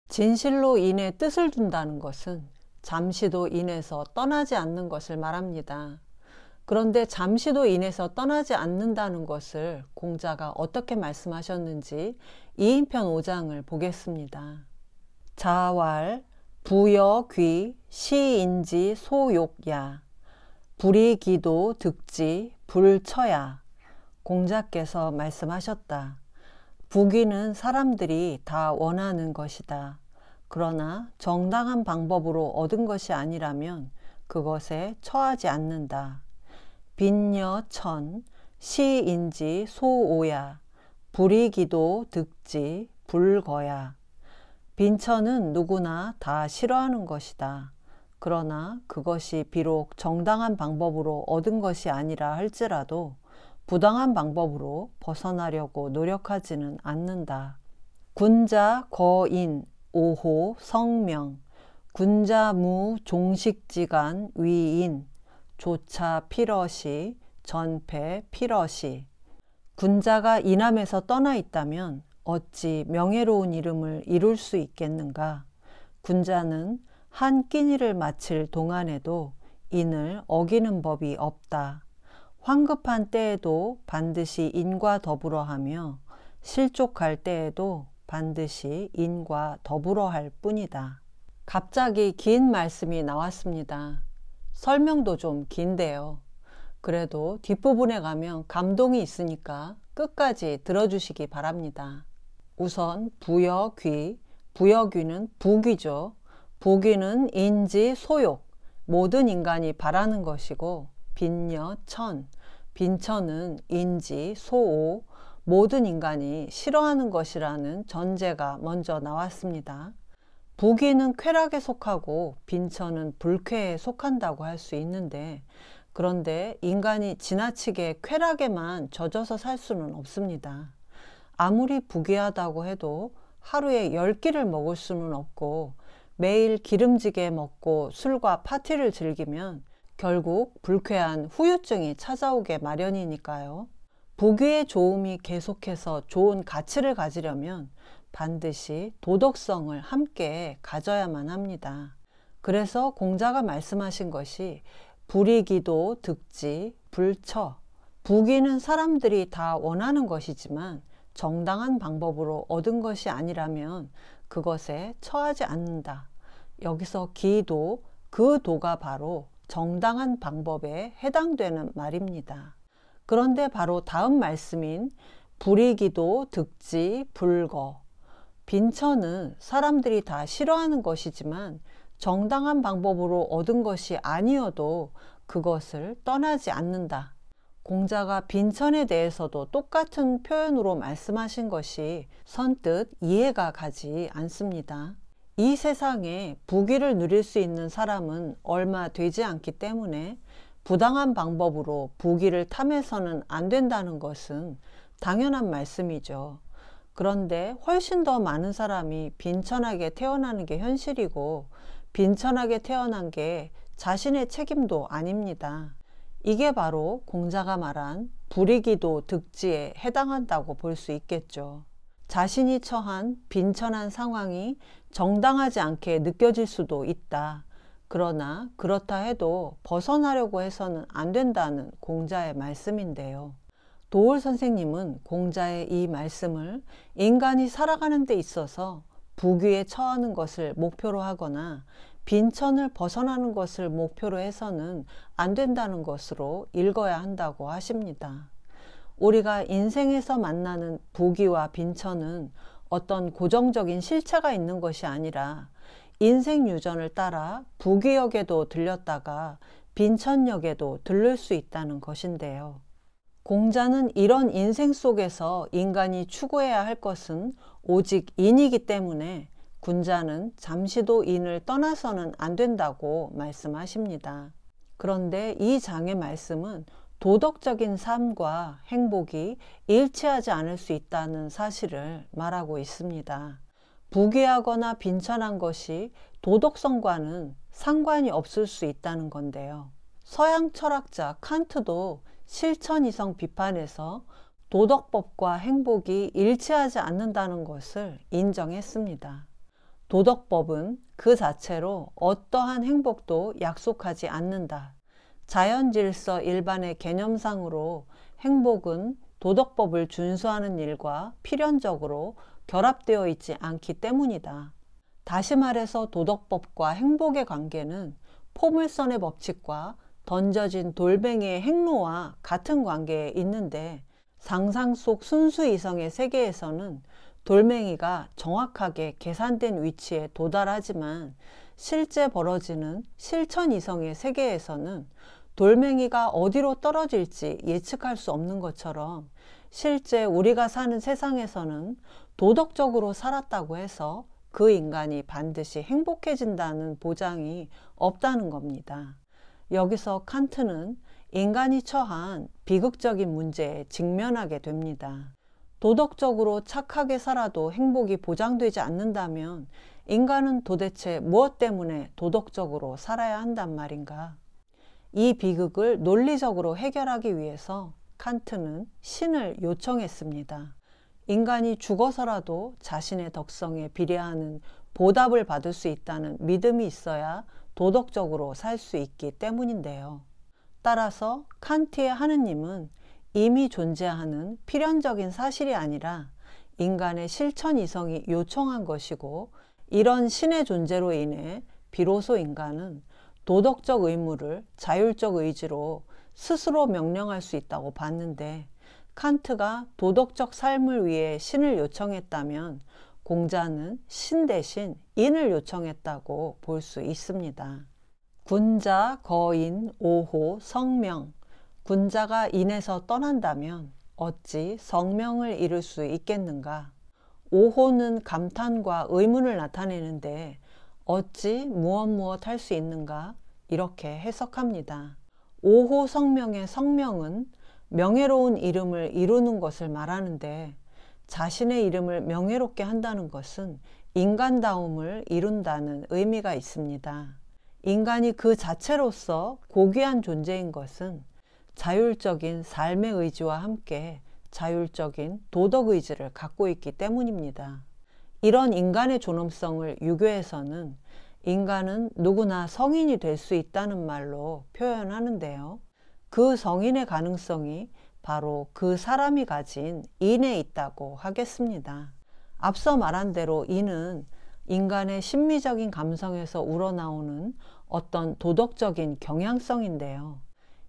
진실로 인해 뜻을 둔다는 것은 잠시도 인해서 떠나지 않는 것을 말합니다. 그런데 잠시도 인해서 떠나지 않는다는 것을 공자가 어떻게 말씀하셨는지 2인편 5장을 보겠습니다. 자왈 부여귀 시인지 소욕야 불이기도 득지 불처야. 공자께서 말씀하셨다. 부귀는 사람들이 다 원하는 것이다. 그러나 정당한 방법으로 얻은 것이 아니라면 그것에 처하지 않는다. 빈여천 시인지 소오야 불이기도 득지 불거야. 빈천은 누구나 다 싫어하는 것이다. 그러나 그것이 비록 정당한 방법으로 얻은 것이 아니라 할지라도 부당한 방법으로 벗어나려고 노력하지는 않는다. 군자 거인 오호 성명 군자무 종식지간 위인 조차 피러시 전패 피러시. 군자가 이남에서 떠나 있다면 어찌 명예로운 이름을 이룰 수 있겠는가. 군자는 한 끼니를 마칠 동안에도 인을 어기는 법이 없다. 황급한 때에도 반드시 인과 더불어 하며 실족할 때에도 반드시 인과 더불어 할 뿐이다. 갑자기 긴 말씀이 나왔습니다. 설명도 좀 긴데요. 그래도 뒷부분에 가면 감동이 있으니까 끝까지 들어주시기 바랍니다. 우선 부여귀, 부여귀는 부귀죠. 부귀는 인지 소욕, 모든 인간이 바라는 것이고, 빈여천, 빈천은 인지 소오, 모든 인간이 싫어하는 것이라는 전제가 먼저 나왔습니다. 부귀는 쾌락에 속하고 빈천은 불쾌에 속한다고 할 수 있는데, 그런데 인간이 지나치게 쾌락에만 젖어서 살 수는 없습니다. 아무리 부귀하다고 해도 하루에 10끼를 먹을 수는 없고 매일 기름지게 먹고 술과 파티를 즐기면 결국 불쾌한 후유증이 찾아오게 마련이니까요. 부귀의 좋음이 계속해서 좋은 가치를 가지려면 반드시 도덕성을 함께 가져야만 합니다. 그래서 공자가 말씀하신 것이 불이기도 득지 불처. 부귀는 사람들이 다 원하는 것이지만 정당한 방법으로 얻은 것이 아니라면 그것에 처하지 않는다. 여기서 기도, 그 도가 바로 정당한 방법에 해당되는 말입니다. 그런데 바로 다음 말씀인 불이기도 득지 불거. 빈천은 사람들이 다 싫어하는 것이지만 정당한 방법으로 얻은 것이 아니어도 그것을 떠나지 않는다. 공자가 빈천에 대해서도 똑같은 표현으로 말씀하신 것이 선뜻 이해가 가지 않습니다. 이 세상에 부귀를 누릴 수 있는 사람은 얼마 되지 않기 때문에 부당한 방법으로 부귀를 탐해서는 안 된다는 것은 당연한 말씀이죠. 그런데 훨씬 더 많은 사람이 빈천하게 태어나는 게 현실이고 빈천하게 태어난 게 자신의 책임도 아닙니다. 이게 바로 공자가 말한 불이기도 득지에 해당한다고 볼 수 있겠죠. 자신이 처한 빈천한 상황이 정당하지 않게 느껴질 수도 있다. 그러나 그렇다 해도 벗어나려고 해서는 안 된다는 공자의 말씀인데요. 도올 선생님은 공자의 이 말씀을 인간이 살아가는 데 있어서 부귀에 처하는 것을 목표로 하거나 빈천을 벗어나는 것을 목표로 해서는 안 된다는 것으로 읽어야 한다고 하십니다. 우리가 인생에서 만나는 부귀와 빈천은 어떤 고정적인 실체가 있는 것이 아니라 인생 유전을 따라 부귀역에도 들렸다가 빈천역에도 들를 수 있다는 것인데요. 공자는 이런 인생 속에서 인간이 추구해야 할 것은 오직 인이기 때문에 군자는 잠시도 인을 떠나서는 안 된다고 말씀하십니다. 그런데 이 장의 말씀은 도덕적인 삶과 행복이 일치하지 않을 수 있다는 사실을 말하고 있습니다. 부귀하거나 빈천한 것이 도덕성과는 상관이 없을 수 있다는 건데요. 서양 철학자 칸트도 실천이성 비판에서 도덕법과 행복이 일치하지 않는다는 것을 인정했습니다. 도덕법은 그 자체로 어떠한 행복도 약속하지 않는다. 자연질서 일반의 개념상으로 행복은 도덕법을 준수하는 일과 필연적으로 결합되어 있지 않기 때문이다. 다시 말해서 도덕법과 행복의 관계는 포물선의 법칙과 던져진 돌멩이의 행로와 같은 관계에 있는데, 상상 속 순수 이성의 세계에서는 돌멩이가 정확하게 계산된 위치에 도달하지만, 실제 벌어지는 실천 이성의 세계에서는 돌멩이가 어디로 떨어질지 예측할 수 없는 것처럼, 실제 우리가 사는 세상에서는 도덕적으로 살았다고 해서 그 인간이 반드시 행복해진다는 보장이 없다는 겁니다. 여기서 칸트는 인간이 처한 비극적인 문제에 직면하게 됩니다. 도덕적으로 착하게 살아도 행복이 보장되지 않는다면 인간은 도대체 무엇 때문에 도덕적으로 살아야 한단 말인가? 이 비극을 논리적으로 해결하기 위해서 칸트는 신을 요청했습니다. 인간이 죽어서라도 자신의 덕성에 비례하는 보답을 받을 수 있다는 믿음이 있어야 도덕적으로 살 수 있기 때문인데요. 따라서 칸트의 하느님은 이미 존재하는 필연적인 사실이 아니라 인간의 실천 이성이 요청한 것이고, 이런 신의 존재로 인해 비로소 인간은 도덕적 의무를 자율적 의지로 스스로 명령할 수 있다고 봤는데, 칸트가 도덕적 삶을 위해 신을 요청했다면 공자는 신 대신 인을 요청했다고 볼 수 있습니다. 군자, 거인, 오호, 성명. 군자가 인에서 떠난다면 어찌 성명을 이룰 수 있겠는가? 오호는 감탄과 의문을 나타내는데 어찌 무엇 할 수 있는가? 이렇게 해석합니다. 오호 성명의 성명은 명예로운 이름을 이루는 것을 말하는데, 자신의 이름을 명예롭게 한다는 것은 인간다움을 이룬다는 의미가 있습니다. 인간이 그 자체로서 고귀한 존재인 것은 자율적인 삶의 의지와 함께 자율적인 도덕 의지를 갖고 있기 때문입니다. 이런 인간의 존엄성을 유교에서는 인간은 누구나 성인이 될 수 있다는 말로 표현하는데요. 그 성인의 가능성이 바로 그 사람이 가진 인에 있다고 하겠습니다. 앞서 말한 대로 인은 인간의 심미적인 감성에서 우러나오는 어떤 도덕적인 경향성인데요.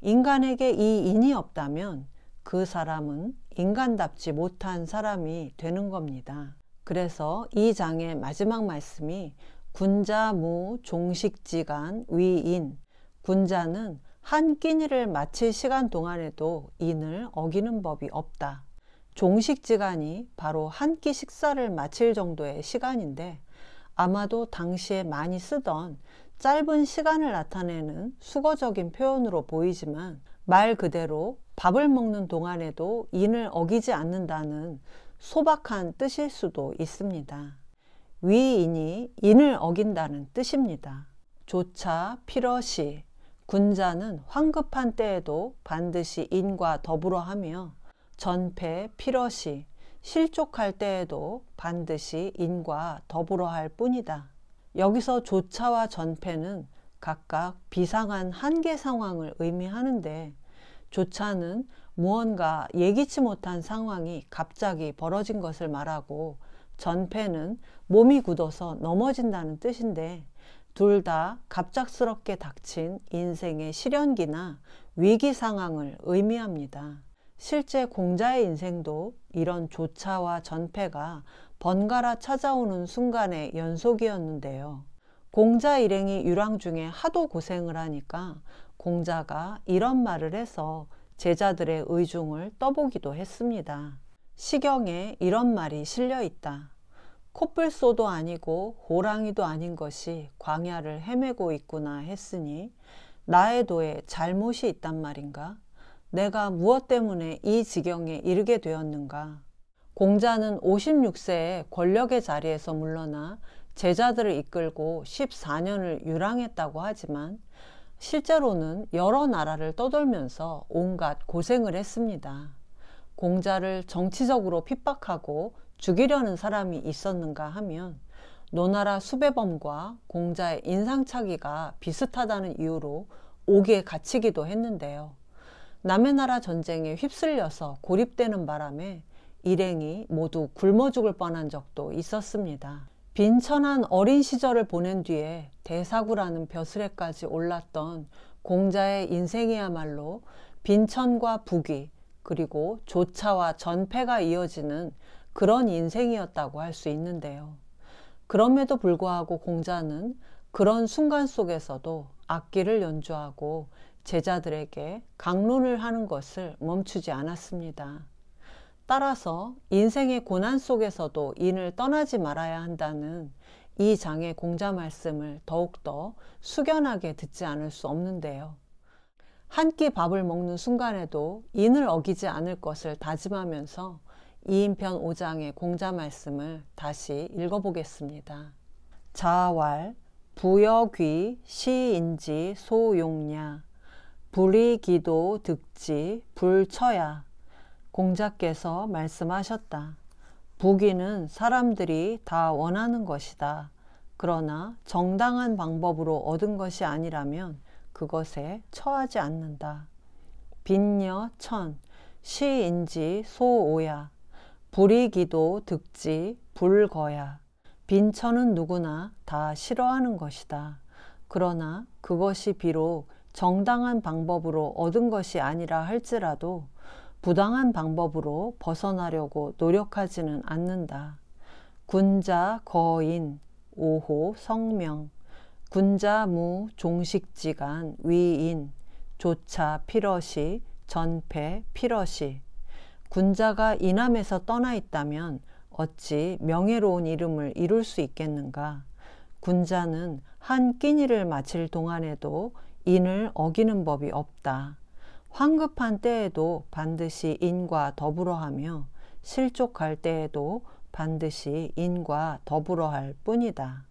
인간에게 이 인이 없다면 그 사람은 인간답지 못한 사람이 되는 겁니다. 그래서 이 장의 마지막 말씀이 군자무 종식지간 위인, 군자는 한 끼니를 마칠 시간 동안에도 인을 어기는 법이 없다. 종식지간이 바로 한 끼 식사를 마칠 정도의 시간인데, 아마도 당시에 많이 쓰던 짧은 시간을 나타내는 수거적인 표현으로 보이지만, 말 그대로 밥을 먹는 동안에도 인을 어기지 않는다는 소박한 뜻일 수도 있습니다. 위인이 인을 어긴다는 뜻입니다. 조차 필어시, 군자는 황급한 때에도 반드시 인과 더불어 하며, 전패 필어시, 실족할 때에도 반드시 인과 더불어 할 뿐이다. 여기서 조차와 전패는 각각 비상한 한계 상황을 의미하는데, 조차는 무언가 예기치 못한 상황이 갑자기 벌어진 것을 말하고, 전패는 몸이 굳어서 넘어진다는 뜻인데, 둘 다 갑작스럽게 닥친 인생의 시련기나 위기 상황을 의미합니다. 실제 공자의 인생도 이런 조차와 전패가 번갈아 찾아오는 순간의 연속이었는데요. 공자 일행이 유랑 중에 하도 고생을 하니까 공자가 이런 말을 해서 제자들의 의중을 떠보기도 했습니다. 시경에 이런 말이 실려 있다. 코뿔소도 아니고 호랑이도 아닌 것이 광야를 헤매고 있구나 했으니 나의 도에 잘못이 있단 말인가? 내가 무엇 때문에 이 지경에 이르게 되었는가? 공자는 56세에 권력의 자리에서 물러나 제자들을 이끌고 14년을 유랑했다고 하지만, 실제로는 여러 나라를 떠돌면서 온갖 고생을 했습니다. 공자를 정치적으로 핍박하고 죽이려는 사람이 있었는가 하면 노나라 수배범과 공자의 인상착의가 비슷하다는 이유로 옥에 갇히기도 했는데요. 남의 나라 전쟁에 휩쓸려서 고립되는 바람에 일행이 모두 굶어 죽을 뻔한 적도 있었습니다. 빈천한 어린 시절을 보낸 뒤에 대사구라는 벼슬에까지 올랐던 공자의 인생이야말로 빈천과 부귀 그리고 조차와 전패가 이어지는 그런 인생이었다고 할 수 있는데요. 그럼에도 불구하고 공자는 그런 순간 속에서도 악기를 연주하고 제자들에게 강론을 하는 것을 멈추지 않았습니다. 따라서 인생의 고난 속에서도 인을 떠나지 말아야 한다는 이 장의 공자 말씀을 더욱더 숙연하게 듣지 않을 수 없는데요. 한 끼 밥을 먹는 순간에도 인을 어기지 않을 것을 다짐하면서 2인편 5장의 공자 말씀을 다시 읽어보겠습니다. 자왈 부여귀 시인지 소용냐 불이기도 득지 불처야. 공자께서 말씀하셨다. 부귀는 사람들이 다 원하는 것이다. 그러나 정당한 방법으로 얻은 것이 아니라면 그것에 처하지 않는다. 빈여 천 시인지 소오야 불이기도 득지 불거야. 빈천은 누구나 다 싫어하는 것이다. 그러나 그것이 비록 정당한 방법으로 얻은 것이 아니라 할지라도 부당한 방법으로 벗어나려고 노력하지는 않는다. 군자 거인 오호 성명 군자무 종식지간 위인 조차 필어시 전패 필어시. 군자가 이남에서 떠나 있다면 어찌 명예로운 이름을 이룰 수 있겠는가. 군자는 한 끼니를 마칠 동안에도 인을 어기는 법이 없다. 황급한 때에도 반드시 인과 더불어 하며 실족할 때에도 반드시 인과 더불어 할 뿐이다.